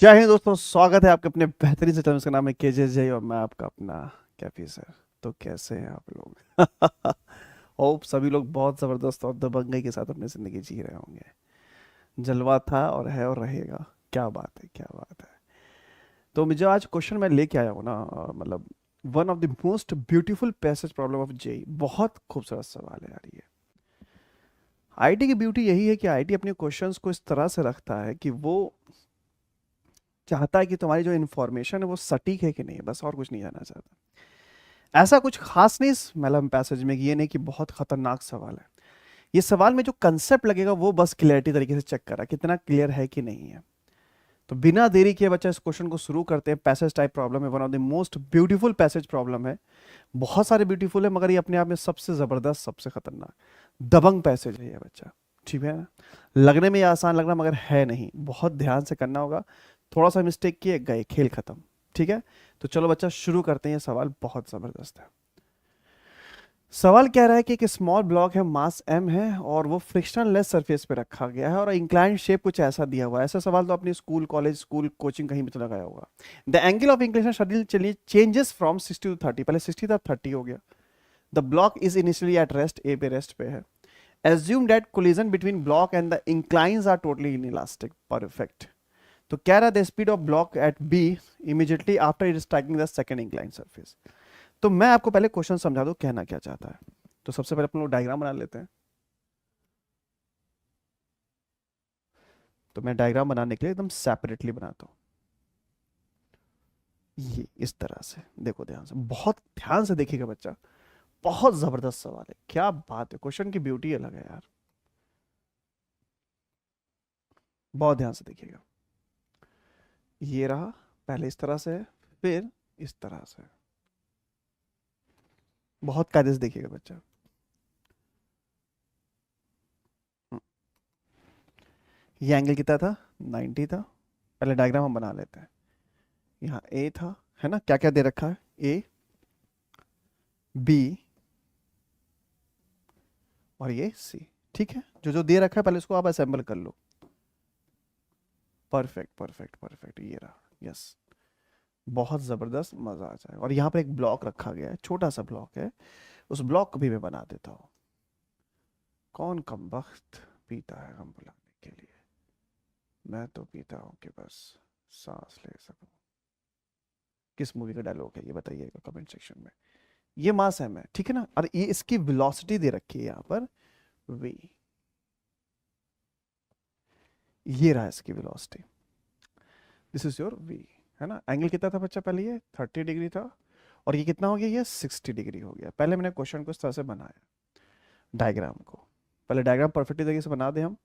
जय हिंद दोस्तों, स्वागत है आपके अपने बेहतरीन से चैनल। इसका नाम है केजे जय और मैं आपका अपना कैफी सर। तो कैसे हैं आप लोग? होप सभी लोग बहुत ज़बरदस्त और दबंगई के साथ अपनी ज़िंदगी जी रहे होंगे। जलवा था और है और रहेगा। क्या बात है, क्या बात है। तो मुझे आज क्वेश्चन मैं लेके आया हूँ ना, मतलब one of the most beautiful passage problem of JEE. बहुत खूबसूरत सवाल है यार ये। आईटी की ब्यूटी यही है कि आईटी अपने क्वेश्चंस को इस तरह से रखता है कि वो चाहता है कि तुम्हारी जो इन्फॉर्मेशन है वो सटीक है कि नहीं, बस और कुछ नहीं जानना चाहता। ऐसा कुछ खास नहीं इस मैलम पैसेज में कि ये नहीं कि बहुत खतरनाक सवाल है। ये सवाल में जो कंसेप्ट लगेगा वो बस क्लियरिटी तरीके से चेक करा कितना क्लियर है कि नहीं है। तो बिना देरी किए बच्चा इस क्वेश्चन को शुरू करते हैं। पैसेज टाइप प्रॉब्लम है, one of the most beautiful passage problem है। बहुत सारे ब्यूटीफुल है मगर ये अपने आप में सबसे जबरदस्त, सबसे खतरनाक दबंग पैसेज है ये बच्चा। ठीक है ना? लगने में ये आसान लग रहा मगर है नहीं, बहुत ध्यान से करना होगा। थोड़ा सा मिस्टेक किए गए, खेल खत्म। ठीक है, तो चलो बच्चा शुरू करते हैं। ये सवाल बहुत जबरदस्त है। सवाल कह रहा है कि एक स्मॉल ब्लॉक है, मास m है और वो फ्रिक्शनलेस सरफेस पे रखा गया है और इंक्लाइंड शेप कुछ ऐसा दिया हुआ है। ऐसा सवाल तो अपने स्कूल, कॉलेज, स्कूल, कोचिंग कहीं भी तो लगाया होगा। The angle of inclination schedule चलिए चेंजेस फ्रॉम 60 टू 30। पहले 60 था, 30 हो गया। The block is initially at rest, a पे रेस्ट पे है। Assume that collision between block and the inclines are totally inelastic. Perfect. तो कह रहा है the speed of block at B immediately after it striking the second incline surface. तो मैं आपको पहले क्वेश्चन समझा दूं कहना क्या चाहता है। तो सबसे पहले अपन लोग डायग्राम बना लेते हैं। तो मैं डायग्राम बनाने के लिए एकदम सेपरेटली बनाता हूं। ये इस तरह से देखो, ध्यान से, बहुत ध्यान से देखिएगा बच्चा। बहुत जबरदस्त सवाल है, क्या बात है। क्वेश्चन की ब्यूटी अलग है यार। बहुत ध्यान से देखिएगा। ये रहा, पहले इस तरह से है, फिर इस तरह से। बहुत कायदे से देखिएगा बच्चा। ये एंगल कितना था? 90 था। पहले डायग्राम हम बना लेते हैं। यहाँ ए था, है ना? क्या क्या दे रखा है? ए, बी और ये सी। ठीक है, जो जो दे रखा है पहले इसको आप असेंबल कर लो। परफेक्ट परफेक्ट परफेक्ट, ये रहा। यस, बहुत जबरदस्त, मजा आ जाएगा। और यहाँ पर एक ब्लॉक रखा गया है, छोटा सा ब्लॉक है। उस ब्लॉक को भी मैं बना देता हूँ। कौन कम वक्त पीता है गम भुलाने के लिए? मैं तो पीता हूँ कि बस सांस ले सकूं। किस मूवी का डायलॉग है ये बताइएगा कमेंट सेक्शन में। ये मास है, मैं ठीक है ना? और ये इसकी वेलोसिटी दे रखी है यहाँ पर, v। ये रहा इसकी velocity. This is your v, है ना? एंगल कितना था बच्चा पहले? ये 30 डिग्री था। और ये कितना हो गया? ये 60 डिग्री हो गया। पहले मैंने क्वेश्चन को इस तरह से बनाया, डायग्राम को। पहले डायग्राम परफेक्ट तरीके से बना दे हम।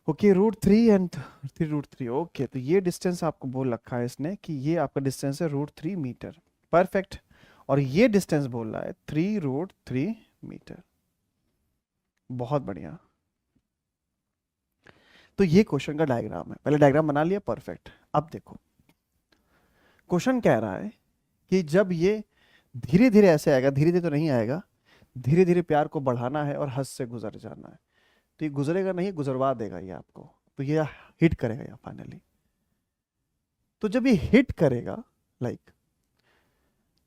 Okay, √3 and 3 √3। ओके, तो ये डिस्टेंस आपको बोल रखा है इसने कि ये आपका डिस्टेंस है √3 मीटर। परफेक्ट। और ये डिस्टेंस बोल रहा है 3 √3 मीटर। बहुत बढ़िया। तो ये क्वेश्चन का डायग्राम है, पहले डायग्राम बना लिया। परफेक्ट। अब देखो, क्वेश्चन कह रहा है कि जब ये धीरे धीरे ऐसे आएगा, धीरे धीरे तो नहीं आएगा, धीरे धीरे प्यार को बढ़ाना है और हद से गुजर जाना है। तो ये गुजरेगा नहीं, गुजरवा देगा ये आपको। तो ये हिट करेगा यहाँ फाइनली। तो जब ये हिट करेगा, लाइक,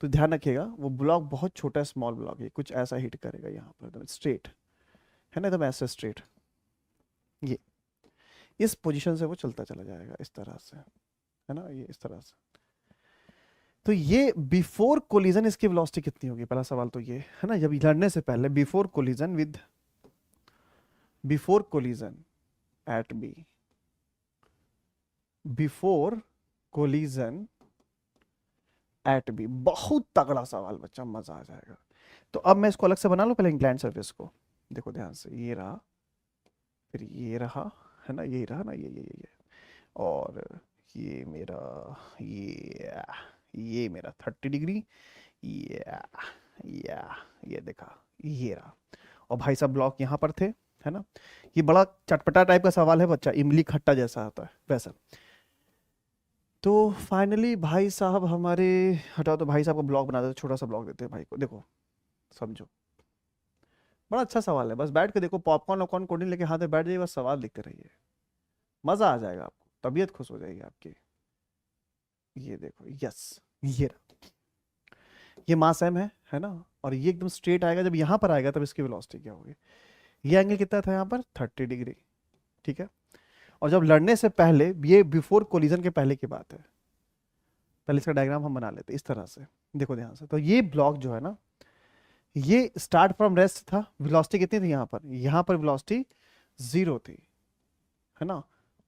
तो ध्यान रखिएगा वो ब्लॉक बहुत छोटा है, स्मॉल ब्लॉक है, कुछ ऐसा हिट करेगा यहाँ पर एकदम स्ट्रेट, है ना? एकदम ऐसे स्ट्रेट। ये इस पोजीशन से वो चलता चला जाएगा इस तरह से, है ना? ये इस तरह से। तो ये बिफोर कोलिजन इसकी वेलोसिटी कितनी होगी? पहला सवाल तो ये है ना, जब लड़ने से पहले, before collision at B, before collision at B. बहुत तगड़ा सवाल बच्चा, मजा आ जाएगा। तो अब मैं इसको अलग से बना लूं पहले इंक्लाइंड सरफेस को। देखो ध्यान से, ये रहा, फिर ये रहा, है ना? ये रहा ना, ये और ये मेरा, ये मेरा 30 डिग्री। ये ये देखा, ये रहा। और भाई साहब ब्लॉक यहाँ पर थे, है ना? ये बड़ा चटपटा टाइप का सवाल है बच्चा, इमली खट्टा जैसा होता है वैसा। तो फाइनली भाई साहब हमारे, हटाओ तो भाई साहब को ब्लॉग बना देते, छोटा सा ब्लॉग देते हैं भाई को। देखो, समझो, बड़ा अच्छा सवाल है। बस बैठ के देखो, पॉपकॉर्न वॉपकॉर्न कोल्ड ड्रिंक लेके हाथ में बैठ जाइए, बस सवाल लिखते रहिए, मजा आ जाएगा आपको। तबीयत खुश हो जाएगी आपकी। ये देखो, यस, ये रहा। ये मास एम है ना, और ये एकदम स्ट्रेट आएगा, जब यहाँ पर आएगा तब इसकी वेलोसिटी क्या होगी। ये एंगल कितना था यहाँ पर, 30 डिग्री, ठीक है। और जब लड़ने से पहले, ये बिफोर कोलिजन के पहले की बात है, पहले इसका डायग्राम हम बना लेते इस तरह से, देखो ध्यान से। तो ये ब्लॉक जो है ना, ये स्टार्ट फ्रॉम रेस्ट था, वेलोसिटी कितनी थी यहाँ पर वेलोसिटी 0 थी, है ना।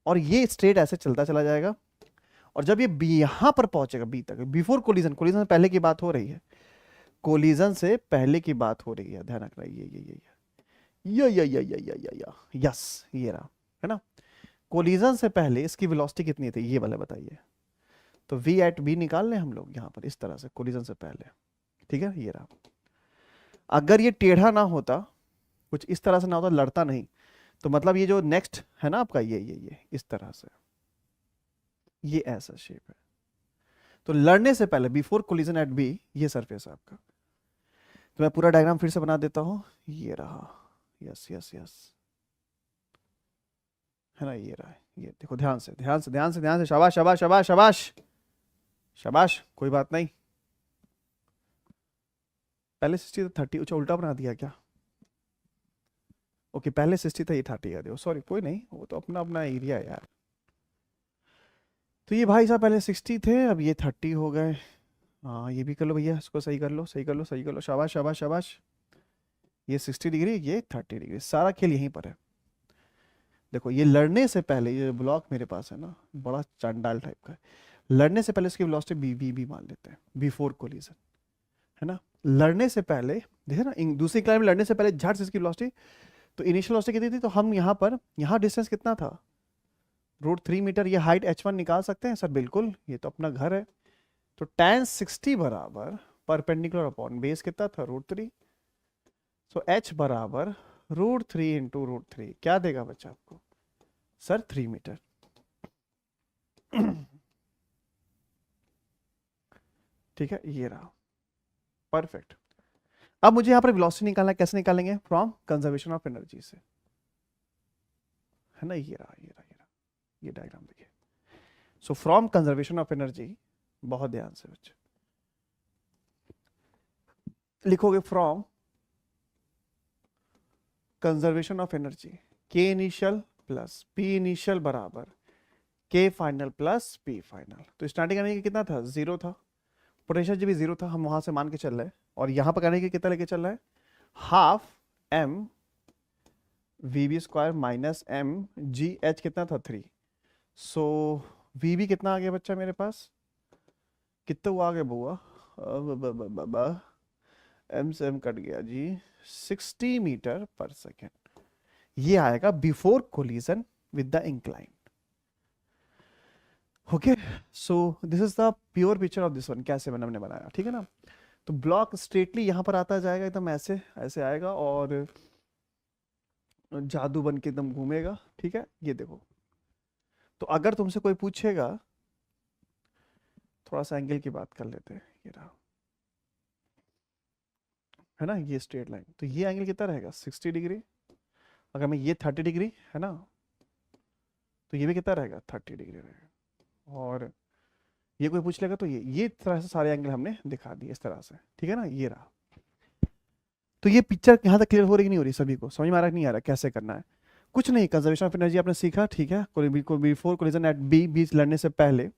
और ये स्ट्रेट ऐसे चलता चला जाएगा, और जब ये यहां पर पहुंचेगा बी तक, बिफोर कोलिजन, कोलिजन से पहले की बात हो रही है, कोलिजन से पहले की बात हो रही है, ध्यान रखना। ये यस, ये रहा, है ना। कोलिजन से पहले इसकी वेलोसिटी कितनी थी, ये वाला बताइए। तो v एट बी निकाल लें हम लोग यहाँ पर इस तरह से, कोलिजन से पहले, ठीक है। ये रहा। अगर ये टेढ़ा ना होता, कुछ इस तरह से ना होता, लड़ता नहीं, तो मतलब ये जो नेक्स्ट है ना आपका, ये इस तरह से, ये ऐसा शेप है। तो लड़ने से पहले, बिफोर कोलिजन एट बी, ये सरफेस है आपका। तो मैं पूरा डायग्राम फिर से बना देता हूं, ये रहा, यस यस यस, है ना, ये रहा। ये देखो, ध्यान से ध्यान से ध्यान से ध्यान से, शाबाश शाबाश शाबाश शाबाश शाबाश, कोई बात नहीं। पहले 60 था 30, अच्छा उल्टा बना दिया क्या। ओके, पहले 60 था, ये 30 का, देखो सॉरी, कोई नहीं, वो तो अपना अपना एरिया है यार। तो ये भाई साहब पहले 60 थे, अब ये 30 हो गए। हाँ, ये भी कर लो भैया, इसको सही कर लो, सही कर लो, सही कर लो, शाबाश शाबाश शाबाश। ये 60 डिग्री, ये 30 डिग्री, सारा खेल यहीं पर है। देखो, ये लड़ने से पहले, ये ब्लॉक मेरे पास है ना, बड़ा चांडाल टाइप का है। लड़ने से पहले इसकी वेलोसिटी बी मान लेते हैं, बिफोर कोलिजन, है ना। लड़ने से पहले, देखिए ना, दूसरी क्लाइंब में लड़ने से पहले झट से इसकी वेलोसिटी, तो इनिशियल वेलोसिटी कितनी थी, तो हम यहाँ पर, यहाँ डिस्टेंस कितना था, √3 मीटर। ये हाइट h1 निकाल सकते हैं सर, बिल्कुल, ये तो अपना घर है। तो tan 60 बराबर परपेंडिकुलर अपॉन बेस कितना था, √3। सो h बराबर √3 इंटू √3, क्या देगा बच्चा आपको सर, 3 मीटर। ठीक है, ये रहा, परफेक्ट। अब मुझे यहां पर वेलोसिटी निकालना है, कैसे निकालेंगे, फ्रॉम कंजर्वेशन ऑफ एनर्जी से, है ना। ये रहा, ये रहा, ये रहा, ये डायग्राम देखिए। So from conservation of energy, बहुत ध्यान से बच्चे लिखोगे, फ्रॉम कंजर्वेशन ऑफ एनर्जी, के इनिशियल प्लस पी इनिशियल बराबर के फाइनल प्लस पी फाइनल। तो स्टार्टिंग करने की कितना था, 0 था, पोटेंशियल जब भी 0 था, हम वहां से मान के चल रहे हैं, और यहां पर करने की कितना लेके चल रहा है, half m VB² minus m GH कितना था, 3। सो VB कितना आ गया बच्चा मेरे पास, कितना हुआ आ गया बुआ, m से m कट गया जी, 60 मीटर पर सेकेंड। ये आएगा before collision with the incline. Okay, so this is the pure picture of this one, कैसे मैंने बनाया, ठीक है ना। तो ब्लॉक स्ट्रेटली यहां पर आता जाएगा, एकदम ऐसे ऐसे आएगा, और जादू बन के एकदम घूमेगा, ठीक है। ये देखो, तो अगर तुमसे कोई पूछेगा, थोड़ा सा एंगल की बात कर लेते हैं, ये रहा, है ना, ये स्ट्रेट लाइन, तो ये एंगल कितना रहेगा, 60 डिग्री। अगर मैं ये 30 डिग्री, है ना, तो ये भी कितना रहेगा, 30 डिग्री रहेगा। और ये कोई पूछ लेगा, तो ये तरह से सारे एंगल हमने दिखा दिए इस तरह से, ठीक है ना। ये रहा। तो ये पिक्चर यहाँ तक क्लियर हो रही कि नहीं हो रही, सभी को समझ में आ रहा है, नहीं आ रहा, कैसे करना है। कुछ नहीं, कंजर्वेशन ऑफ एनर्जी आपने सीखा, ठीक है। बिफोर कोलिजन एट बी, बीच लड़ने से पहले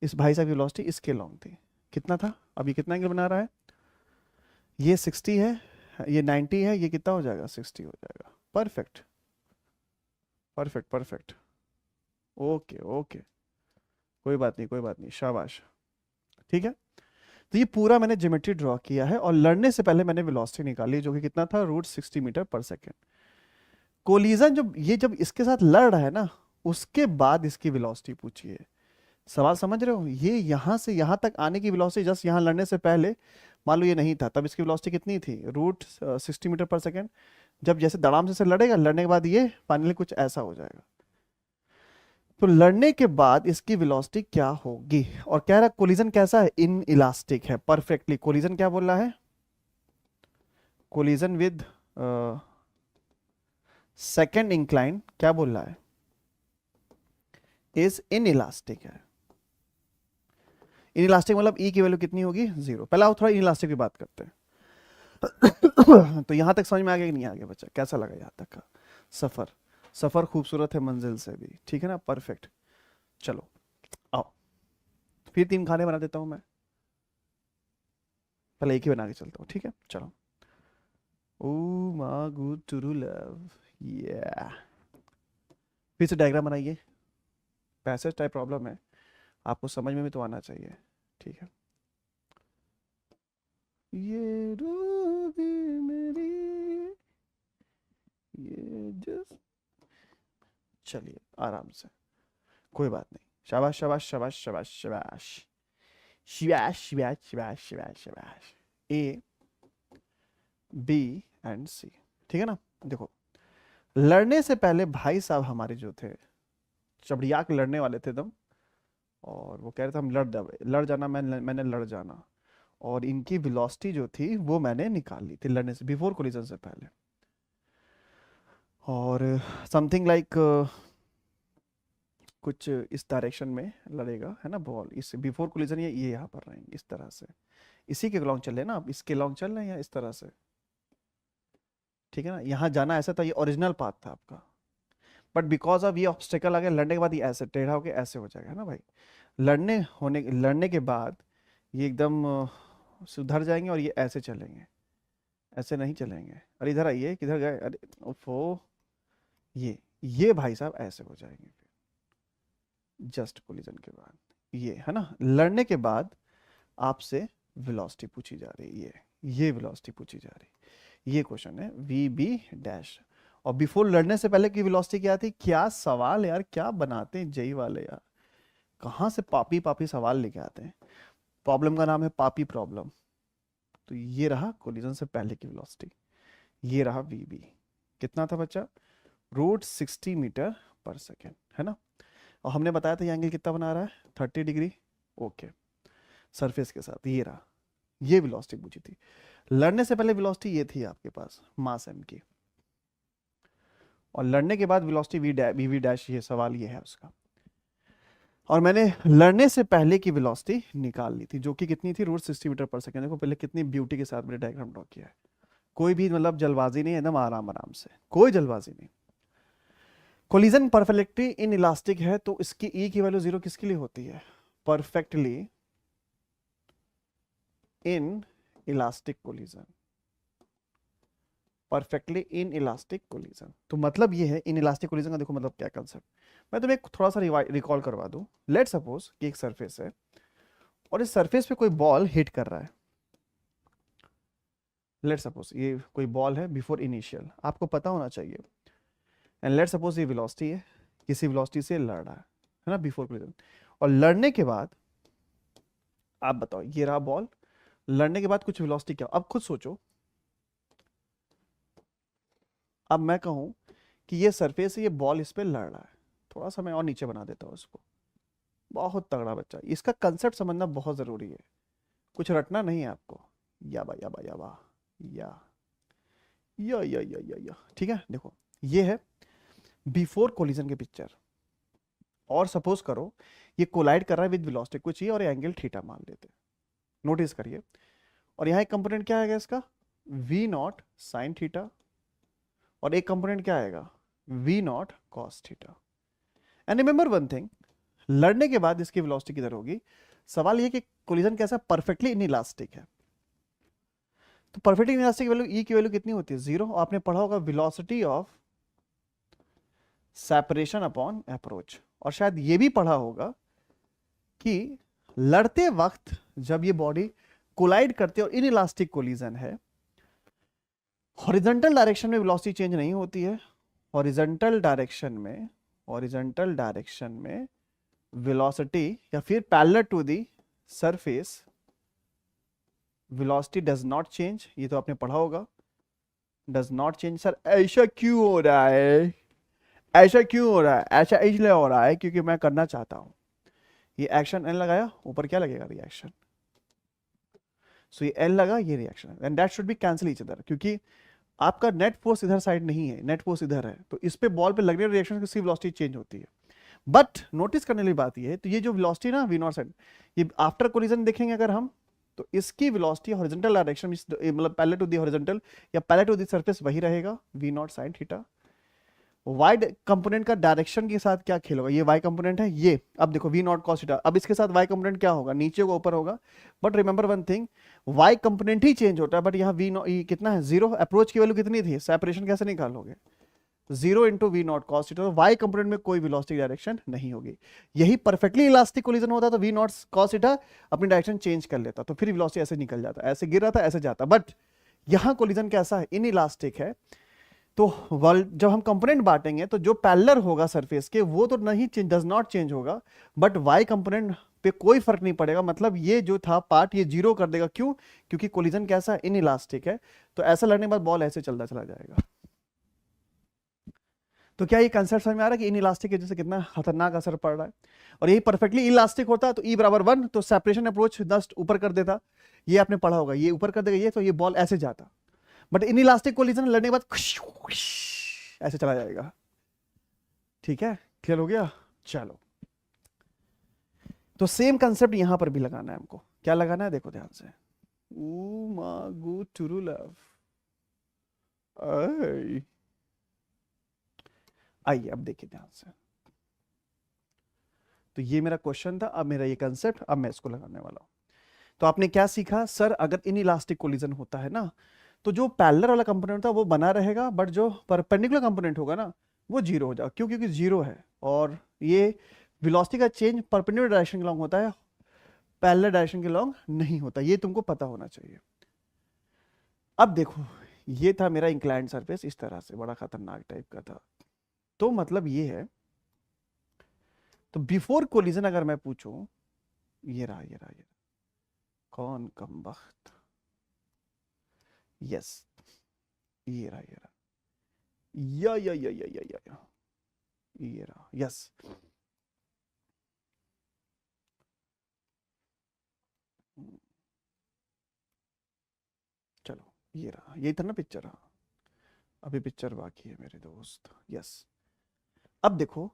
इस भाई साहब की वेलोसिटी इसके लॉन्ग थी, कितना था, अब ये कितना एंगल बना रहा है, ये 60 है, ये 90 है, ये कितना हो जाएगा, 60 हो जाएगा। Perfect perfect perfect, okay okay, कोई बात नहीं, कोई बात नहीं, शाबाश, ठीक है। तो ये पूरा मैंने ज्योमेट्री ड्रॉ किया है, और लड़ने से पहले मैंने वेलोसिटी निकाली, जो कि कितना था, √60 मीटर पर सेकेंड। कोलिजन जब इसके साथ लड़ रहा है ना, उसके बाद इसकी वेलोसिटी पूछिए। सवाल समझ रहे हो, ये यहां से यहां तक आने की वेलोसिटी, जस्ट यहां लड़ने से पहले, मान लो ये नहीं था, तब इसकी वेलोसिटी कितनी थी, √60 मीटर पर सेकेंड। जब जैसे दड़ाम से लड़ेगा, लड़ने के बाद ये फाइनली कुछ ऐसा हो जाएगा। तो लड़ने के बाद इसकी वेलोसिटी क्या होगी, और कह रहा है कोलिजन कैसा है, इन इलास्टिक है, परफेक्टली। कोलिजन क्या बोल रहा है, कोलिजन विद सेकेंड इंक्लाइन, क्या बोल रहा है, इज इन इलास्टिक है। इन इलास्टिक मतलब ई की वैल्यू कितनी होगी, 0। पहले आप थोड़ा इन इलास्टिक की बात करते हैं। तो यहां तक समझ में आ गया कि नहीं आ गया बच्चा, कैसा लगा यहां तक का सफर? सफर खूबसूरत है मंजिल से भी, ठीक है ना, परफेक्ट। चलो आओ फिर 3 खाने बना देता हूं मैं, पहले एक ही बना के चलता हूँ, ठीक है। चलो, oh my good to love, या फिर से डायग्राम बनाइए। पैसेज टाइप प्रॉब्लम है, आपको समझ में भी तो आना चाहिए, ठीक है। ये रूबी मेरी, ये जस्ट, चलिए आराम से, कोई बात नहीं। शाबाश शाबाश शाबाश शाबाश शाबाश शाबाश शाबाश शाबाश शाबाश शाबाश। ए बी एंड सी, ठीक है ना। देखो, लड़ने से पहले भाई साहब हमारे जो थे, चबड़िया के लड़ने वाले थे एकदम, और वो कह रहे थे हम लड़ जाना, मैंने लड़ जाना, और इनकी वेलोसिटी जो थी वो मैंने निकाल ली थी लड़ने से, बिफोर कोलिजन से पहले। और समथिंग लाइक कुछ इस डायरेक्शन में लड़ेगा, है ना बॉल, इस बिफोर कोलिजन ये यहाँ पर रहेंगे इस तरह से, इसी के लॉन्ग चल रहे ना, आप इसके लॉन्ग चल रहे हैं या इस तरह से, ठीक है ना। यहाँ जाना ऐसा था, ये ओरिजिनल पाथ था आपका, बट बिकॉज ऑफ ये ऑब्स्टेकल आ गया, लड़ने के बाद ये ऐसे टेढ़ा होके ऐसे हो जाएगा, है ना भाई। लड़ने के बाद ये एकदम सुधर जाएंगे और ये ऐसे चलेंगे, ऐसे नहीं चलेंगे। अरे इधर आइए, किधर गए, अरे ओफो, ये भाई साहब ऐसे हो जाएंगे फिर जस्ट कोलिजन के बाद, ये है ना। लड़ने के बाद आपसे वेलोसिटी पूछी जा रही है, ये वेलोसिटी पूछी जा रही है, ये क्वेश्चन है वी बी डैश। और बिफोर लड़ने से पहले की वेलोसिटी क्या थी? क्या सवाल यार, क्या बनाते हैं जेई वाले यार, कहाँ से पापी पापी सवाल लेके आते हैं। प्रॉब्लम का नाम है पापी प्रॉब्लम। तो ये रहा कोलिजन से पहले की वेलोसिटी, ये रहा वी बी, कितना था बच्चा, √60 मीटर पर सेकेंड, है ना। और हमने बताया था ये एंगल कितना बना रहा है, 30 डिग्री, ओके, सरफेस के साथ। ये रहा, ये वेलोसिटी पूछी थी। लड़ने से पहले वेलोसिटी ये थी आपके पास, मास m की, और लड़ने के बाद वेलोसिटी वी डैश, ये सवाल ये है उसका। और मैंने लड़ने से पहले की वेलोसिटी निकाल ली थी, जो कि कितनी थी, √60 मीटर पर सेकेंड। देखो पहले कितनी ब्यूटी के साथ मैंने डायग्राम ड्रॉ किया है, कोई भी मतलब जल्दबाजी नहीं, एकदम आराम आराम से, कोई जल्दबाजी नहीं। कोलिजन परफेक्टली इन इलास्टिक है, तो इसकी ई की वैल्यू 0 किसके लिए होती है, perfectly in elastic collision, perfectly in elastic collision. तो मतलब ये है इन इलास्टिक कोलिजन का, देखो मतलब क्या कंसेप्ट, मैं तुम्हें थोड़ा सा रिकॉल करवा दूं। लेट सपोज कि एक सरफेस है और इस सरफेस पे कोई बॉल हिट कर रहा है। लेट सपोज ये कोई बॉल है बिफोर इनिशियल, आपको पता होना चाहिए। एंड लेट सपोज ये वेलोसिटी है, किसी वेलोसिटी से लड़ रहा है ना, बिफोर कोलिजन। और लड़ने के बाद आप बताओ, ये रहा बॉल, लड़ने के बाद कुछ वेलोसिटी क्या, अब खुद सोचो। अब मैं कहूं कि ये सरफेस है, ये बॉल इस पे लड़ रहा है, थोड़ा सा मैं और नीचे बना देता हूं इसको, बहुत तगड़ा बच्चा, इसका कंसेप्ट समझना बहुत जरूरी है, कुछ रटना नहीं है आपको। या बा या बा या बा या, ठीक है। देखो ये है बिफोर कोलिजन के पिक्चर, और सपोज करो ये कोलाइड कर रहा है विद वेलोसिटी कुछ ही, और एंगल थीटा मान लेते हैं, नोटिस करिए। और यहाँ एक कंपोनेंट क्या आएगा इसका, v0 साइन थीटा, और एक कंपोनेंट क्या आएगा, v0 cos theta. And remember one thing, लड़ने के बाद इसकी वेलोसिटी किधर होगी। सवाल ये कि कोलिजन कैसा, परफेक्टली इनइलास्टिक है, तो परफेक्टली इनइलास्टिक वैल्यू ई की वैल्यू कितनी होती है, 0। आपने पढ़ा होगा velocity of separation upon approach, और शायद ये भी पढ़ा होगा कि लड़ते वक्त जब ये बॉडी कोलाइड करते हैं और इनइलास्टिक कोलिजन है, हॉरिजॉन्टल डायरेक्शन में वेलोसिटी चेंज नहीं होती है, हॉरिजॉन्टल डायरेक्शन में वेलोसिटी, या फिर parallel to the surface velocity does not change, ये तो आपने पढ़ा होगा, डज नॉट चेंज। सर ऐसा क्यों हो रहा है, ऐसा क्यों हो रहा है, ऐसा इसलिए हो रहा है क्योंकि मैं करना चाहता हूं। ये एक्शन एन लगाया, ऊपर क्या लगेगा, रिएक्शन। सो ये एल लगा, ये reaction, and that should be cancel each other, क्योंकि आपका नेट फोर्स इधर साइड नहीं है, नेट फोर्स इधर है, तो इस पे बॉल पे लगने रिएक्शन की वेलोसिटी चेंज होती है। बट नोटिस करने वाली बात ये है, तो ये जो वेलोसिटी ना वी नॉट साइड, ये आफ्टर कोलिजन देखेंगे अगर हम, तो इसकी वेलोसिटी हॉरिजॉन्टल डायरेक्शन मतलब पैरेलल टू द हॉरिजॉन्टल या पैरेलल टू द सरफेस वही रहेगा V naught sine theta. Y component का डायरेक्शन के साथ क्या खेल होगा, ये वाई कंपोनेंट है ये, अब देखो वी नॉट कॉस थीटा, अब इसके साथ वाई कंपोनेंट क्या होगा, नीचे को ऊपर होगा। But remember one thing, Y component ही चेंज होता है, बट यहाँ वी नॉट कितना है 0, अप्रोच की वैल्यू कितनी थी, सेपरेशन कैसे निकालोगे, 0 into V naught cos theta, Y component में कोई वेलोसिटी डायरेक्शन नहीं होगी। यही परफेक्टली इलास्टिक कोलिजन होता तो वी नॉट कॉस थीटा अपनी डायरेक्शन चेंज कर लेता, तो फिर वेलोसिटी ऐसे निकल जाता, ऐसे गिर रहा था ऐसे जाता। बट यहाँ कोलिजन कैसा है, इन इलास्टिक है, तो जब हम कंपोनेंट बांटेंगे तो जो पैरेलल होगा सरफेस के वो तो नहीं डज नॉट चेंज होगा, बट वाई कंपोनेंट पे कोई फर्क नहीं पड़ेगा, मतलब ये जो था पार्ट ये 0 कर देगा। क्यों, क्योंकि कोलिजन कैसा इन इलास्टिक है, तो ऐसा लड़ने के बाद बॉल ऐसे चलता चला जाएगा। तो क्या ये कंसेप्ट समझ में आ रहा है कि इन इलास्टिक की वजह से कितना खतरनाक असर पड़ रहा है। और यही परफेक्टली इलास्टिक होता है तो E बराबर 1, तो सेपरेशन अप्रोच जस्ट ऊपर कर देता, ये आपने पढ़ा होगा, ये ऊपर कर देगा ये, तो ये बॉल ऐसे जाता। बट इन इलास्टिक कोलिजन लड़ने के बाद ऐसे चला जाएगा। ठीक है, क्लियर हो गया। चलो, तो सेम कंसेप्ट यहां पर भी लगाना है हमको। क्या लगाना है, देखो ध्यान से, टुरु लव, आइए अब देखिए ध्यान से। तो ये मेरा क्वेश्चन था, अब मेरा ये कंसेप्ट, अब मैं इसको लगाने वाला हूं। तो आपने क्या सीखा, सर अगर इन इलास्टिक कोलिजन होता है ना, तो जो पैरेलल वाला कंपोनेंट था वो बना रहेगा, बट जो परपेंडिकुलर कंपोनेंट होगा ना वो 0 हो जाएगा। क्यों, क्योंकि 0 है, और ये वेलोसिटी का चेंज परपेंडिकुलर डायरेक्शन के लॉन्ग होता है, पैरेलल डायरेक्शन के लॉन्ग नहीं होता, ये तुमको पता होना चाहिए। अब देखो, ये था मेरा इंक्लाइंड सरफेस, इस तरह से बड़ा खतरनाक टाइप का था। तो मतलब ये है, तो बिफोर कोलिजन अगर मैं पूछूं, ये रहा ये रहा ये रहा, कौन कमबख्त, यस ये रहा ये रहा, या ये रहा, यस। चलो ये रहा, ये था ना पिक्चर, हाँ अभी पिक्चर बाकी है मेरे दोस्त, यस। अब देखो,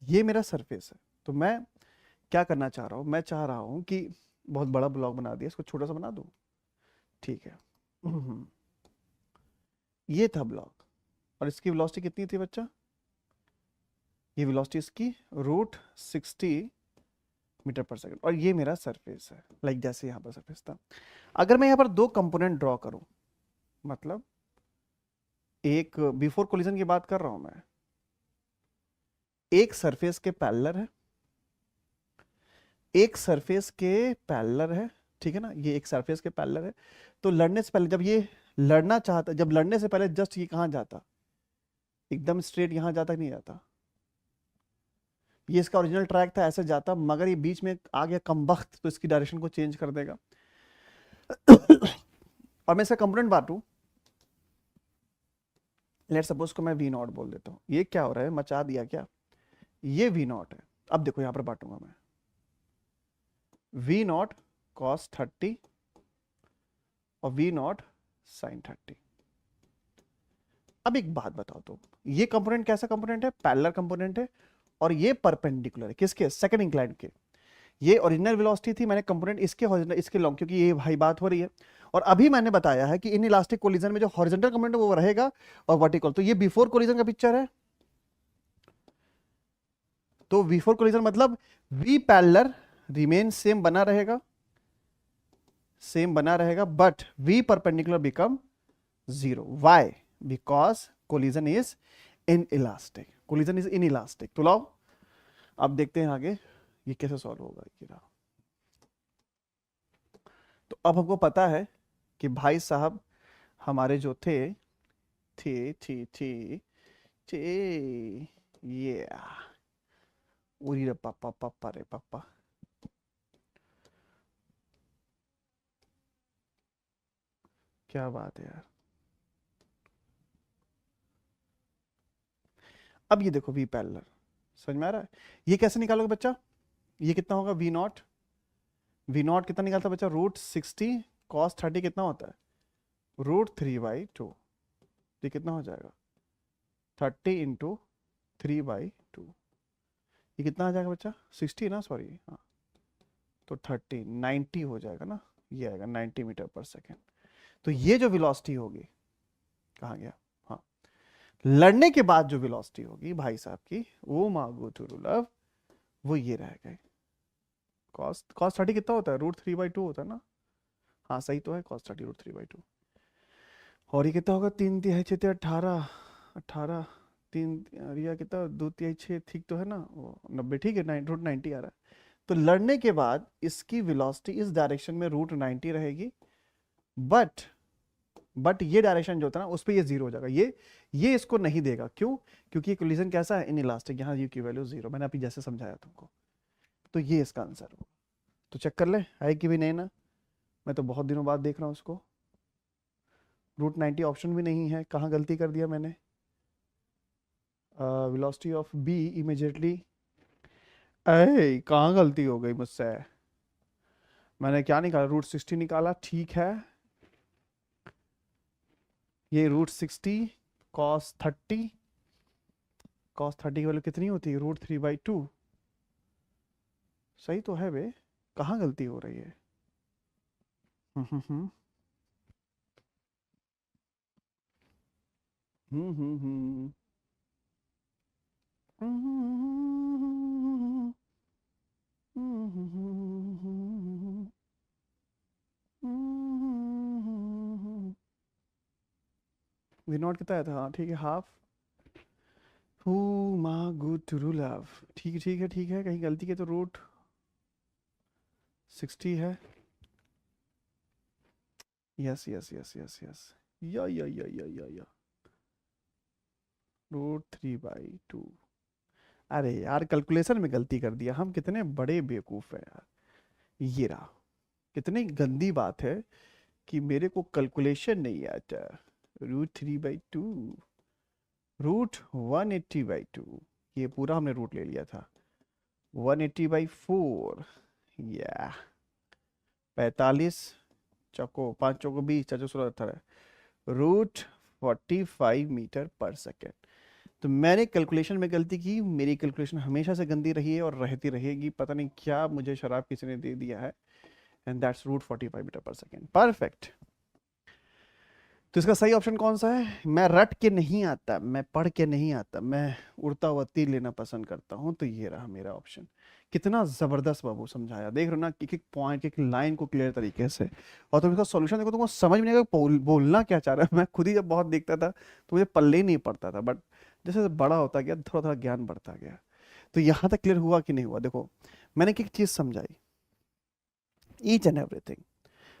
ये मेरा सरफेस है, तो मैं क्या करना चाह रहा हूं, मैं चाह रहा हूं कि बहुत बड़ा ब्लॉक बना दिया, इसको छोटा सा बना दूं, ठीक है। ये था ब्लॉक, और इसकी वेलोसिटी कितनी थी बच्चा, ये वेलोसिटी इसकी √60 मीटर पर सेकंड, और ये मेरा सरफेस है, लाइक जैसे यहाँ पर सरफेस था। अगर मैं यहाँ पर 2 कंपोनेंट ड्रॉ करूं, मतलब एक बिफोर कोलिजन की बात कर रहा हूं मैं, एक सरफेस के पैरेलल है, एक सरफेस के पैरेलल है, ठीक है ना, ये एक सरफेस के पैरेलल है। तो लड़ने से पहले, जब ये लड़ना चाहता, जब लड़ने से पहले जस्ट ये कहां जाता, एकदम स्ट्रेट यहां जाता, नहीं जाता, ये इसका ओरिजिनल ट्रैक था ऐसे जाता, मगर ये बीच में आ गया कमबख्त, तो इसकी डायरेक्शन को चेंज कर देगा। और मैं इसका कंपोनेंट बांटू, लेट सपोज को मैं वी नॉट बोल देता हूं, ये क्या हो रहा है, मचा दिया क्या, ये वी नॉट है। अब देखो यहां पर बांटूंगा मैं, वी नॉट कॉस 30 और वी नॉट साइन 30। अब एक बात बताओ, तो ये कंपोनेंट कैसा कंपोनेंट है, पैरेलल कंपोनेंट है, और ये परपेंडिकुलर है किसके, सेकंड इंक्लाइंड के। ये ओरिजिनल वेलोसिटी थी, मैंने कंपोनेंट इसके हॉरिजॉन्टल इसके लॉन्ग, क्योंकि ये भाई बात हो रही है। और अभी मैंने बताया है कि इन इलास्टिक कोलिजन में जो हॉरिजॉन्टल कंपोनेंट वो रहेगा और वर्टिकल, तो ये बिफोर कोलिजन का पिक्चर है। तो बिफोर कोलिजन मतलब वी पैरेलल रिमेन सेम बना रहेगा, सेम बना रहेगा, but V perpendicular become 0। Why, because collision is inelastic, collision is inelastic. तो लाओ अब देखते हैं आगे ये कैसे सॉल्व होगा, ये रहा। तो अब हमको पता है कि भाई साहब हमारे जो थे थे ये उरी रे पापा पापा रे पापा, क्या बात है यार। अब ये देखो वी पैरेलल, समझ में आ रहा है, ये कैसे निकालोगे बच्चा, ये कितना होगा वी नॉट, वी नॉट कितना निकालता है बच्चा, √60 cos 30 कितना होता है, √3/2, ये कितना हो जाएगा 30 × 3/2, ये कितना आ जाएगा बच्चा, 60 ना, सॉरी हाँ, तो 30 90 हो जाएगा ना, ये आएगा 90 मीटर पर सेकेंड। तो ये जो वेलोसिटी होगी, कहाँ गया, हाँ, लड़ने के बाद जो वेलोसिटी होगी भाई साहब की, ओ मागो टू लव, वो ये रहेगा। कॉस कॉस 30 कितना होता है, √3/2 होता है ना, हाँ सही तो है, कॉस 30 √3/2। और ये कितना होगा, 3 तिहाई 6 18, 18 तीन, और यह कितना 2 तिहाई 6, ठीक तो है ना, वो 90, ठीक है, √90 आ रहा है। तो लड़ने के बाद इसकी वेलोसिटी इस डायरेक्शन में √90 रहेगी, बट ये डायरेक्शन जो होता है ना, उस पर ये जीरो हो जाएगा, ये इसको नहीं देगा, क्यों, क्योंकि कोलिजन कैसा है, इन इलास्टिक, यहाँ यू की वैल्यू जीरो, मैंने अभी जैसे समझाया तुमको। तो ये इसका आंसर होगा। तो चेक कर ले है कि भी नहीं ना, मैं तो बहुत दिनों बाद देख रहा हूँ उसको। √90 ऑप्शन भी नहीं है, कहाँ गलती कर दिया मैंने, वेलोसिटी ऑफ बी इमीडिएटली, अरे कहाँ गलती हो गई मुझसे, मैंने क्या निकाला, √60 निकाला, ठीक है, ये √60 cos 30, cos 30 की वैल्यू कितनी होती है, √3/2, सही तो है बे, कहाँ गलती हो रही है। हम्म हम्म हम्म हम्म हम्म वी नॉट कितना आया था, हाँ ठीक है, हाफ, हु मा गुड टू लव, ठीक है ठीक है ठीक है, कहीं गलती की तो √60 है, yes yes yes yes yes, या √3/2, अरे यार कैलकुलेशन में गलती कर दिया, हम कितने बड़े बेवकूफ़ हैं यार, ये रहा, कितनी गंदी बात है कि मेरे को कैलकुलेशन नहीं आता, √3/2, √180/2, ये पूरा हमने रूट ले लिया था, 180/4, या 45, चौको 5 चौको 20, 4 16 18, √45 मीटर पर सेकेंड। तो मैंने कैलकुलेशन में गलती की, मेरी कैलकुलेशन हमेशा से गंदी रही है और रहती रहेगी, पता नहीं क्या मुझे शराब किसी ने दे दिया है, एंड दैट्स √45 मीटर पर सेकेंड, परफेक्ट। तो इसका सही ऑप्शन कौन सा है, मैं रट के नहीं आता, मैं पढ़ के नहीं आता, मैं उड़ता हुआ तीर लेना पसंद करता हूँ, तो ये रहा मेरा ऑप्शन। कितना जबरदस्त बाबू समझाया, देख रहे हो ना, एक एक पॉइंट, एक लाइन को क्लियर तरीके से, और तुम इसका सॉल्यूशन देखो, तुमको समझ में नहीं आएगा बोलना क्या चाह रहा है। मैं खुद ही जब बहुत देखता था तो मुझे पल्ले ही नहीं पड़ता था, बट जैसे जैसे बड़ा होता गया, थोड़ा थोड़ा ज्ञान बढ़ता गया। तो यहाँ तक क्लियर हुआ कि नहीं हुआ, देखो मैंने एक चीज समझाई, ईच एंड एवरीथिंग।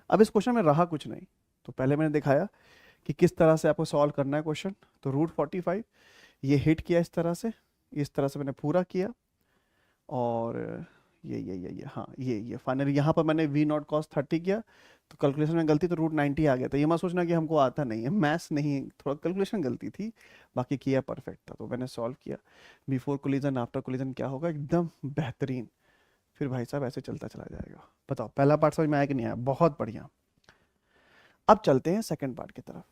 अब इस क्वेश्चन में रहा कुछ नहीं, तो पहले मैंने दिखाया कि किस तरह से आपको सॉल्व करना है क्वेश्चन। तो √45 ये हिट किया इस तरह से मैंने पूरा किया, और ये हाँ, ये फाइनली यहाँ पर मैंने V0 cos 30 किया, तो कैलकुलेशन में गलती, तो √90 आ गया था। ये मत सोचना कि हमको आता नहीं है, मैथ्स नहीं, थोड़ा कैलकुलेशन गलती थी, बाकी किया परफेक्ट था। तो मैंने सॉल्व किया, बिफोर कोलिजन आफ्टर कोलिजन क्या होगा, एकदम बेहतरीन, फिर भाई साहब ऐसे चलता चला जाएगा। बताओ पहला पार्ट समझ में आया कि नहीं आया, बहुत बढ़िया। अब चलते हैं सेकंड पार्ट की तरफ।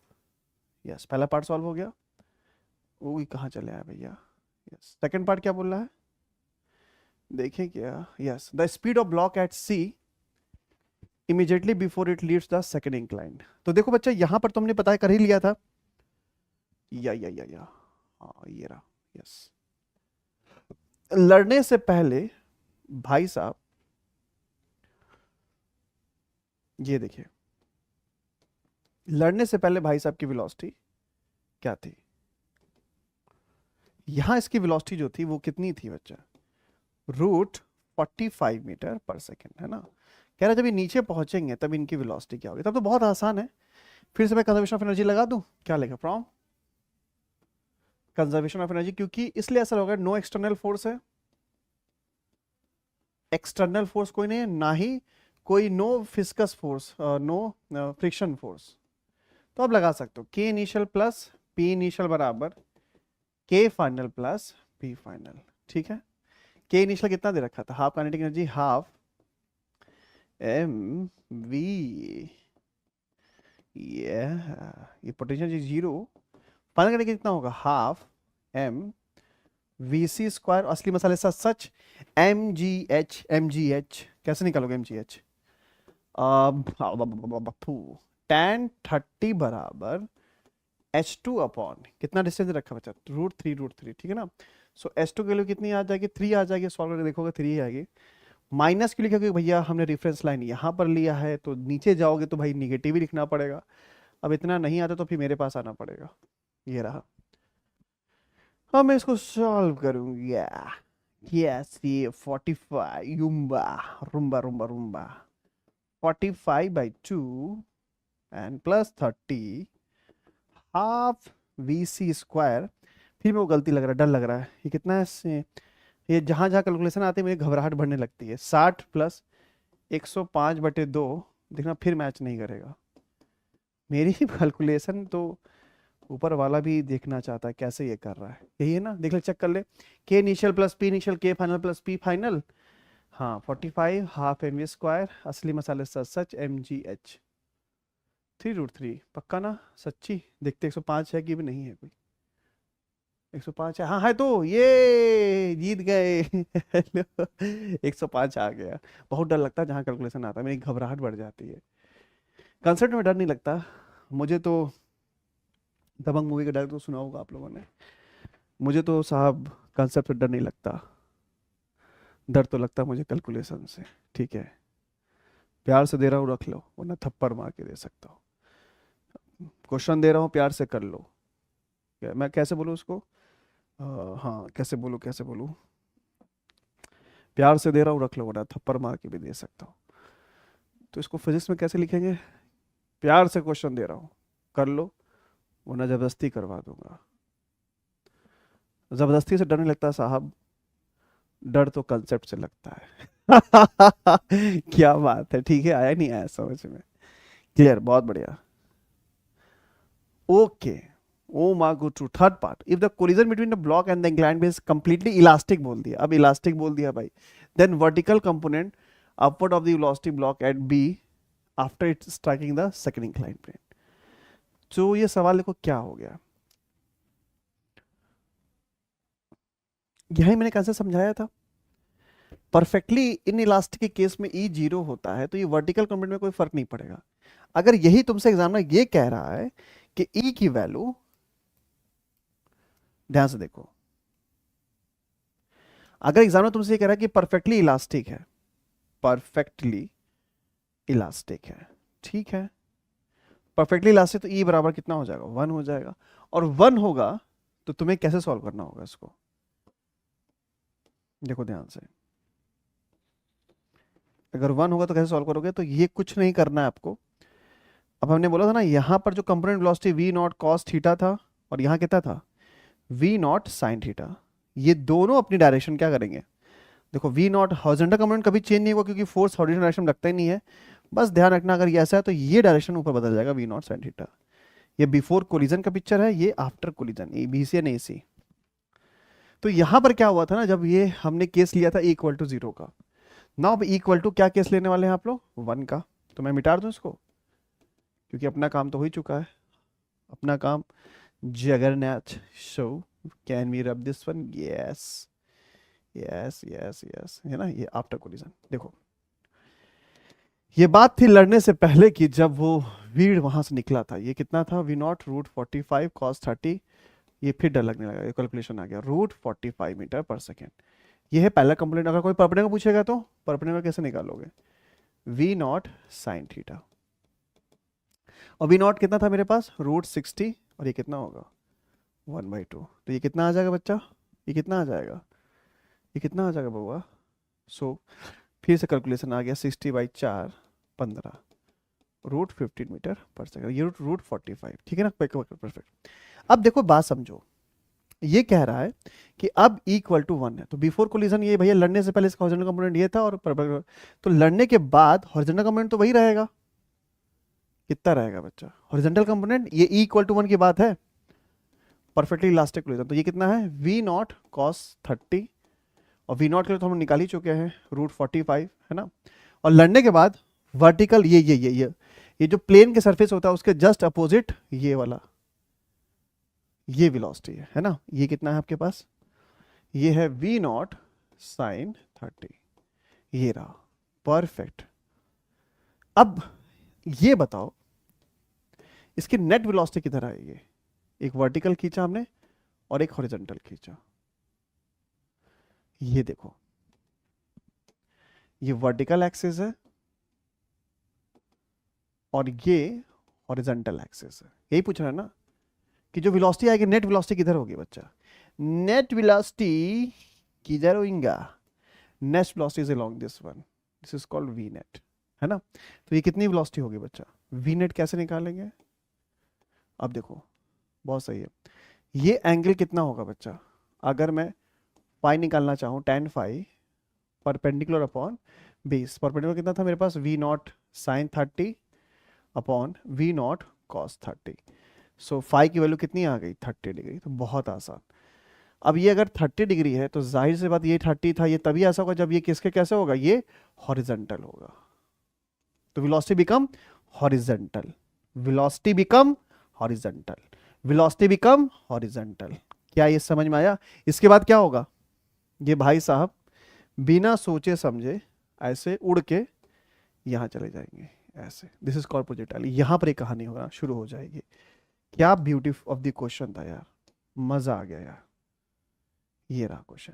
यस, पहला पार्ट सॉल्व हो गया, वो कहाँ चले आया भैया, यस सेकंड पार्ट क्या बोल रहा है, देखें क्या, yes the speed of block at C immediately before it leaves the second incline. तो देखो बच्चा, यहां पर तुमने पता कर ही लिया था, या हाँ ये रहा, यस, लड़ने से पहले भाई साहब, ये देखिए, लड़ने से पहले भाई साहब की वेलोसिटी क्या थी, यहां इसकी वेलोसिटी जो थी वो कितनी थी बच्चा, √45 मीटर पर सेकेंड, है ना। कह रहा जब ये नीचे पहुंचेंगे तब इनकी वेलोसिटी क्या होगी, तब तो बहुत आसान है, फिर से मैं कंजर्वेशन ऑफ एनर्जी लगा दूं, क्या लेगा, फ्रॉम कंजर्वेशन ऑफ एनर्जी, क्योंकि इसलिए ऐसा होगा, नो एक्सटर्नल फोर्स है, एक्सटर्नल फोर्स कोई नहीं है, ना ही कोई no viscous force, no friction force. तो आप लगा सकते हो के इनिशियल प्लस पी इनिशियल बराबर के फाइनल प्लस पी फाइनल, ठीक है। के इनिशियल कितना दे रखा था, half kinetic energy, half M V, ये पोटेंशियल 0, फाइनल करने कितना होगा, half M V C square असली मसाले सच सच एम जी एच कैसे निकालोगे एम जी एच? tan 30 बराबर H2 अपॉन कितना डिस्टेंस रखा बच्चा? √3 ठीक है ना। सो H2 की वैल्यू कितनी आ जाएगी? 3 आ जाएगी। सॉल्व करके देखोगे 3 आएगी। माइनस क्यों लिखा? क्योंकि भैया हमने रेफरेंस लाइन यहाँ पर लिया है, तो नीचे जाओगे तो भाई निगेटिव ही लिखना पड़ेगा। अब इतना नहीं आता तो फिर मेरे पास आना पड़ेगा। ये रहा। अब मैं इसको सॉल्व करूंगा। यस, ये 45 युम्बा रुम्बा रुम्बा रुम्बा 45/2 and plus 30 half V C square. फिर मेरे को गलती लग रहा है, डर लग रहा है। ये कितना है इससे? ये जहाँ जहाँ कैलकुलेशन आती है मुझे घबराहट बढ़ने लगती है। 60 प्लस 105/2 देखना फिर मैच नहीं करेगा। मेरी ही कैलकुलेशन तो ऊपर वाला भी देखना चाहता है कैसे ये कर रहा है। यही है ना, देख ले, चेक कर ले। के इनिशियल प्लस पी इनिशियल के फाइनल प्लस पी फाइनल। हाँ 45 हाफ एम वी स्क्वायर असली मसाले सच सच एम जी एच 3√3 पक्का ना? सच्ची देखते 105 है कि भी नहीं है कोई? 105 है, हाँ है तो ये जीत गए। 105 आ गया। बहुत डर लगता है जहाँ कैलकुलेशन आता है, मेरी घबराहट बढ़ जाती है। कंसेप्ट में डर नहीं लगता मुझे तो। दबंग मूवी का डायलॉग तो सुना होगा आप लोगों ने। मुझे तो साहब कंसेप्ट से डर नहीं लगता, डर तो लगता मुझे कैलकुलेशन से। ठीक है, प्यार से दे रहा हूँ रख लो, वरना थप्पड़ मार के दे सकता हूँ। क्वेश्चन दे रहा हूँ प्यार से कर लो। मैं कैसे बोलूँ उसको? हाँ कैसे बोलूँ? प्यार से दे रहा हूँ रख लो, वरना थप्पड़ मार के भी दे सकता हूँ। तो इसको फिजिक्स में कैसे लिखेंगे? प्यार से क्वेश्चन दे रहा हूँ कर लो, वरना जबरदस्ती करवा दूंगा। जबरदस्ती से डर नहीं लगता साहब, डर तो कंसेप्ट से लगता है। क्या बात है, ठीक है, आया नहीं आया समझ में? क्लियर, बहुत बढ़िया। ओके, ओ मा go to third part. If the collision between the block and the inclined base completely elastic बोल दिया। अब इलास्टिक बोल दिया भाई, then vertical component upward of the velocity block at B after it striking the second inclined plane. तो ये सवाल देखो क्या हो गया, यही मैंने कैसे समझाया था। परफेक्टली इन इलास्टिक के केस में ई 0 होता है, तो ये वर्टिकल कंपोनेंट में कोई फर्क नहीं पड़ेगा। अगर यही तुमसे एग्जामिनर ये कह रहा है कि ई की वैल्यू, ध्यान से देखो, अगर एग्जामिनर तुमसे ये कह रहा है कि परफेक्टली इलास्टिक है, परफेक्टली इलास्टिक है, ठीक है, परफेक्टली इलास्टिक, तो ई बराबर कितना हो जाएगा? 1 हो जाएगा। और 1 होगा तो तुम्हें कैसे सॉल्व करना होगा इसको? देखो ध्यान से, अगर 1 होगा तो कैसे सॉल्व करोगे? तो ये कुछ नहीं करना है आपको। अब हमने बोला था ना, यहां पर जो component velocity V naught cos theta था, और यहां कितना था? V naught sine theta. ये दोनों अपनी डायरेक्शन क्या करेंगे? देखो वी नॉट हॉरिजॉन्टल कंपोनेंट कभी चेंज नहीं होगा, क्योंकि फोर्स हॉरिजॉन्टल डायरेक्शन में लगता ही नहीं है। बस ध्यान रखना, अगर ये ऐसा है तो ये डायरेक्शन ऊपर बदल जाएगा, वी नॉट साइन थीटा। ये बिफोर कोलिजन का पिक्चर है, ये आफ्टर कोलिजन, ये बी सी एंड ए सी। तो यहां पर क्या हुआ था ना, जब ये हमने केस लिया था इक्वल टू 0 का, ना अब इक्वल टू क्या केस लेने वाले हैं आप लोग? 1 का। तो मैं मिटा दूं इसको, क्योंकि अपना काम तो हो ही चुका है, अपना काम Jagannath. So can we rub this one? Yes yes yes yes, है ना, ये आफ्टर कोलिजन। देखो ये बात थी लड़ने से पहले की, जब वो भीड़ वहां से निकला था। ये कितना था? V naught √45 cos 30। ये फिर डर लगने लगा, ये कैलकुलेशन आ गया, √45 मीटर पर सेकेंड। ये है पहला कंप्लेंट। अगर कोई परपेंडिकुलर पूछेगा तो परपेंडिकुलर कैसे निकालोगे? वी नॉट साइन थीटा, और वी नॉट कितना था मेरे पास? √60, और ये कितना होगा? 1/2। तो ये कितना आ जाएगा बच्चा? ये कितना आ जाएगा? ये कितना आ जाएगा बउआ? सो फिर से कैलकुलेशन आ गया, 60/4 15 √15 मीटर पर सेकंड, ये √45, ठीक है ना, परफेक्ट। अब देखो बात समझो, ये कह रहा है कि अब इक्वल टू 1 है, तो बिफोर कोलिजन ये भैया लड़ने से पहले इसका हॉरिजॉन्टल कंपोनेंट ये था, और तो लड़ने के बाद हॉरिजॉन्टल कंपोनेंट तो वही रहेगा। कितना रहेगा बच्चा हॉरिजॉन्टल कंपोनेंट? ये इक्वल टू 1 की बात है, परफेक्टली इलास्टिक कोलिजन। तो ये कितना है? वी नॉट cos 30, और वी नॉट के लिए तो हम निकाल ही चुके हैं, √45, है ना। और लड़ने के बाद वर्टिकल ये जो प्लेन के सरफेस होता है उसके जस्ट अपोजिट ये वाला, ये वेलोसिटी है ना। ये कितना है आपके पास? ये है v नॉट साइन 30, ये रहा, परफेक्ट। अब ये बताओ इसकी नेट वेलोसिटी किधर आएगी? एक वर्टिकल खींचा हमने और एक हॉरिजॉन्टल खींचा। ये देखो, ये वर्टिकल एक्सिस है और ये हॉरिजॉन्टल एक्सिस है। यही पूछ रहा है ना कि जो वेलोसिटी आएगी, नेट वेलोसिटी किधर होगी बच्चा? नेट वेलोसिटी किधर होगा? Net velocity is along this one, this is called V net, है ना। तो ये कितनी वेलोसिटी होगी बच्चा? वी नेट कैसे निकालेंगे? अब देखो, बहुत सही है। ये एंगल कितना होगा बच्चा? अगर मैं फाई निकालना चाहूँ, tan phi perpendicular upon base, perpendicular कितना था मेरे पास? v naught sine 30 upon v naught cos 30। So phi की वैल्यू कितनी आ गई? 30 डिग्री। तो बहुत आसान। अब ये अगर 30 डिग्री है तो जाहिर सी बात ये 30 था, ये तभी ऐसा होगा जब ये किसके कैसे होगा? ये हॉरिजॉन्टल होगा। तो velocity become horizontal, velocity become horizontal, velocity become horizontal. क्या ये समझ में आया? इसके बाद क्या होगा? ये भाई साहब बिना सोचे समझे ऐसे उड़ के यहां चले जाएंगे, ऐसे। This is called projectile. यहां पर एक कहानी होना शुरू हो जाएगी। क्या ब्यूटी ऑफ द क्वेश्चन था यार, मजा आ गया यार। ये रहा question,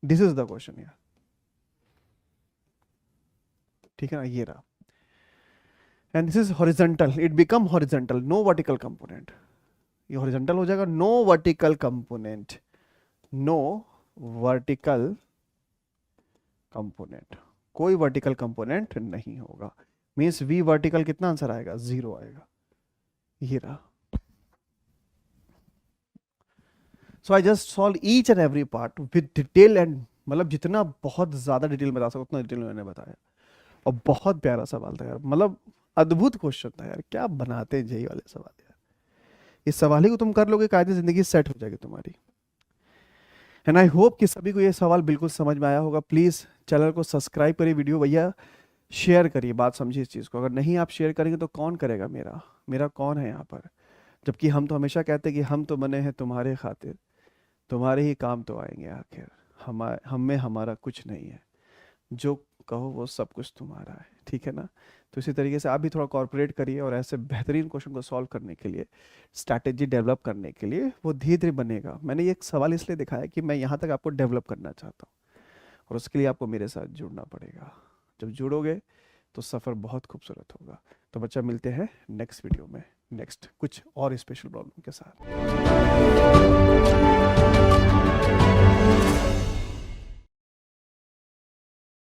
this is the question यार, ठीक है ना। ये रहा, and this is horizontal, it become horizontal, no vertical component. ये हॉरिजॉन्टल हो जाएगा, no vertical component, no vertical component, कोई वर्टिकल कंपोनेंट नहीं होगा। मींस v वर्टिकल कितना आंसर आएगा? 0 आएगा। ये रहा। So I just solve each and every part with detail and, मतलब जितना बहुत ज्यादा डिटेल बता सकता उतना डिटेल मैंने बताया। और बहुत प्यारा सवाल था यार, मतलब अद्भुत क्वेश्चन था यार। क्या बनाते हैं जेई वाले सवाल यार। इस सवाल ही को तुम कर लोगे, कायदे जिंदगी सेट हो जाएगी तुम्हारी। एंड आई होप कि सभी को ये सवाल बिल्कुल समझ में आया होगा। प्लीज़ चैनल को सब्सक्राइब करिए, वीडियो भैया शेयर करिए, बात समझिए इस चीज़ को। अगर नहीं आप शेयर करेंगे तो कौन करेगा? मेरा कौन है यहाँ पर? जबकि हम तो हमेशा कहते हैं कि हम तो बने हैं तुम्हारे खातिर, तुम्हारे ही काम तो आएंगे आखिर। हम में हमारा कुछ नहीं है, जो कहो वो सब कुछ तुम्हारा है, ठीक है ना। तो इसी तरीके से आप भी थोड़ा कॉर्पोरेट करिए और ऐसे बेहतरीन क्वेश्चन को सॉल्व करने के लिए, स्ट्रैटेजी डेवलप करने के लिए वो धीरे धीरे बनेगा। मैंने ये एक सवाल इसलिए दिखाया कि मैं यहाँ तक आपको डेवलप करना चाहता हूँ, और उसके लिए आपको मेरे साथ जुड़ना पड़ेगा। जब जुड़ोगे तो सफ़र बहुत खूबसूरत होगा। तो बच्चा, मिलते हैं नेक्स्ट वीडियो में, नेक्स्ट कुछ और स्पेशल प्रॉब्लम के साथ।